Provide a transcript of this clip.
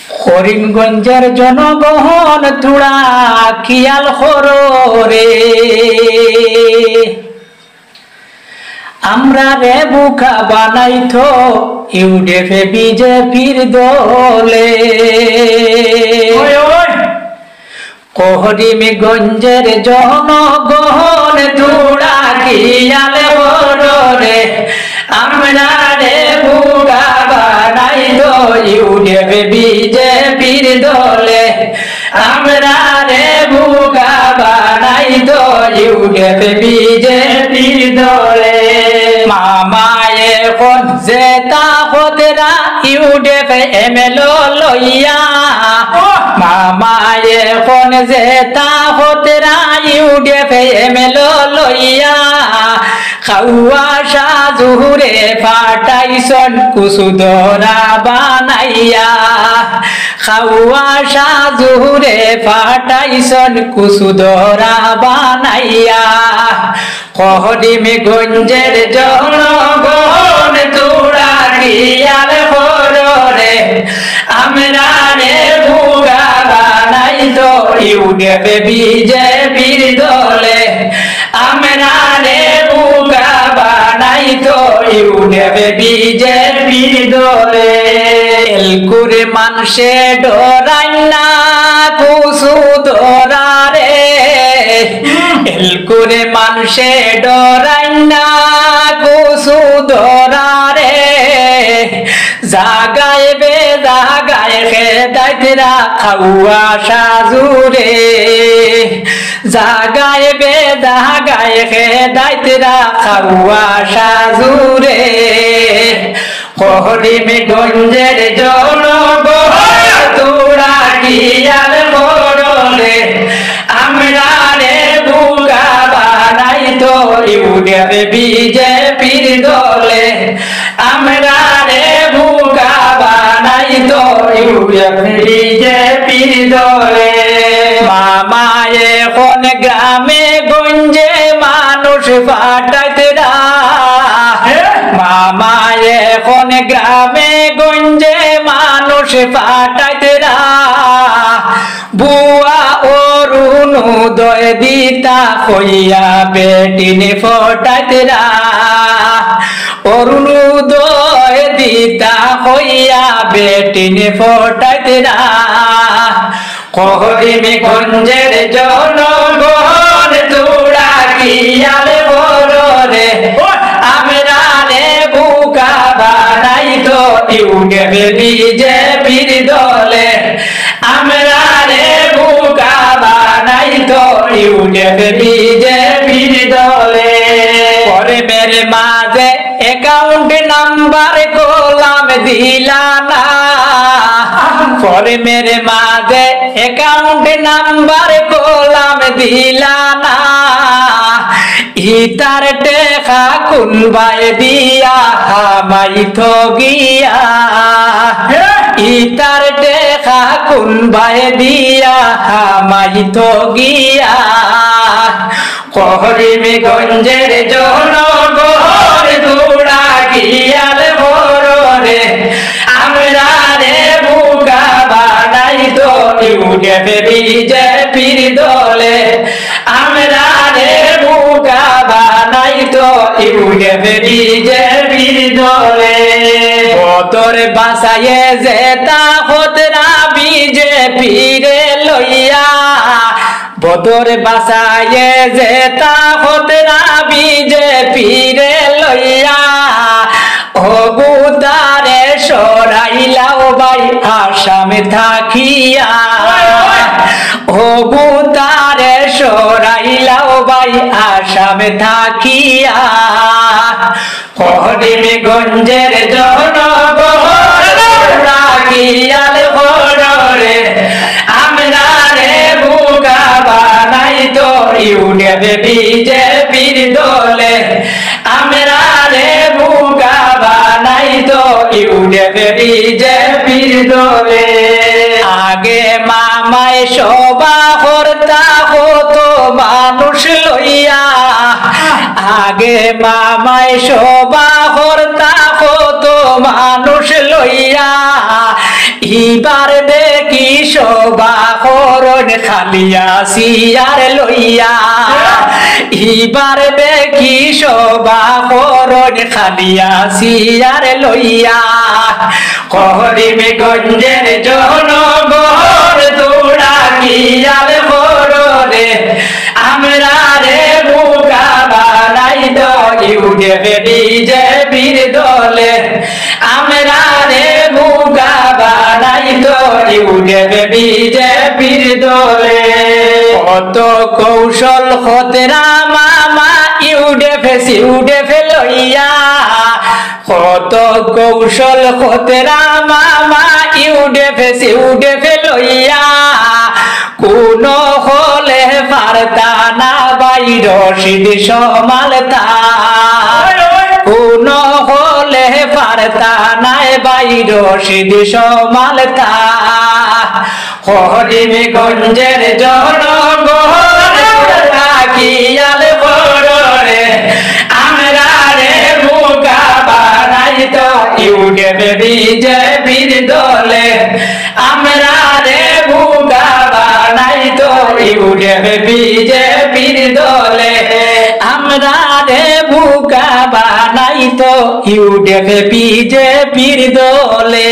করিমগঞ্জের জনগণ তুড়া খেয়াল করো রে, আমরা রে বুকা বানাইতো ইউডিএফে বিজেপির দলে। করিমগঞ্জের জনগণ তুড়া খেয়াল করো রে, আমরা রে বুকা বানাইতো ইউডিএফে বিজেপির দলে, আমরা রে বুকা বানাইতো ইউডিএফে বিজেপির দলে। মামায়ে কোন জেতা হতরা ইউডিএফে এমএলএ লইয়া, মামায়ে কোন জেতা হতরা ইউডিএফে এমএলএ লইয়া, খাওয়া সাজুরে ফাটাইছন কুসুদরা বানাইয়া, খাওয়া সাজুরে ফাটাইছন কুসুদরা বানাইয়া। করিমগঞ্জের জনগণ তুড়া খেয়াল করো রে, আমরা রে বুকা বানাইতো ইউডিএফে বিজেপির দলে, আমরা রে বুকা বানাইতো ইউডিএফে বিজেপির দলে। এলকুরে মানুষে ডরাই না কুসুদরা রে, এলকুরে মানুষে ডরাই না কুসুদরা রে, জাগায় বে জাগায় খেদাইতরা খাওয়া সাজুরে, জাগায় বে জাগায় খেদাইতরা খাওয়া সাজুরে। করিমগঞ্জের জনগণ তুড়া খেয়াল করো রে, আমরা রে বুকা বানাইতো ইউডিএফে বিজেপির দলে, আমরা রে বুকা বানাইতো ইউডিএফে বিজেপির দলে। মামায়ে কোন গ্রামে গঞ্জে মানুষ ফাটাইতরা, মামায়ে কোন গ্রামে গঞ্জে মানুষ ফাটাইতরা, বুয়া অরুণোদয় দিতা কইয়া বেটিনে ফটাইতরা, অরুণোদয় দিতা কইয়া বেটিনে ফটাইতরা। করিমগঞ্জের জনগণ তুড়া খেয়াল করো রে, আমরা রে বুকা বানাইতো ইউডিএফে বিজেপির দলে, আমরা রে বুকা বানাইতো ইউডিএফে বিজেপির দলে। করিমের মাঝে অ্যাকাউন্ট নাম্বার কলাম দিলা না, করিমের মাঝে অ্যাকাউন্ট নাম্বার কলাম দিলা না, ইতার টেকা কুনবাই দিয়া হামাইতো গিয়া, ইতার টেকা কুনবাই দিয়া হামাইতো গিয়া। করিমগঞ্জের জনগণ তুড়া খেয়াল করো রে, আমরা রে বুকা বানাইতো ইউডিএফে বিজেপির দলে, আমরা রে বুকা বানাইতো ইউডিএফে বিজেপির দলে। বদর বাসায়ে জেতা হতরা বিজেপির লইয়া, বদর বাসায়ে জেতা হতরা বিজেপির লইয়া, অগুতারে সরাইলাও বাই আসামে থাকিয়া, অগুতারে সরাইলাও বাই আসামে থাকিয়া। করিমগঞ্জের জনগণ তুড়া খেয়াল করো রে, আমরা রে বুকা বানাইতো ইউডিএফে বিজেপির দলে, আমরা রে বুকা বানাইতো ইউডিএফে বিজেপির দলে। আগে মামায় সভা করতা হতো মানুষ লইয়া, আগে মামায় সভা করতা হতো মানুষ লইয়া, এবার দেখি শোভা হরণ খালিয়া সিয়ার লইয়া এবার দেখি শোভা হরণ খালিয়া সিয়ার লইয়া করিমগঞ্জের জনগণ তোরা কিয়াল হরে আমরা রে বুকা বানাই দৌড়ে বিজেপির দলে আমরা রে বুকা বানাই দৌড়ে বিজেপির দলে কত কৌশল হতরা মামা ইউডে লইয়া কত কৌশল হতরা মামা ইউডে লইয়া কোন হলে পারতা না বাইর সিদ্ধ সমালতা কোন হলে পারতা নাই বাইর সিদ্ধ সমালতা হরিমগঞ্জের জনগণ কিয়াল বড়রে আমরা রে বুকা বানাই তো ইউডে বিজেপির দলে আমরা রে বুকা বানাই তো ইউডে বিজেপির দলে আমরা রে বুকা বানাই তো ইউডে বিজেপির দলে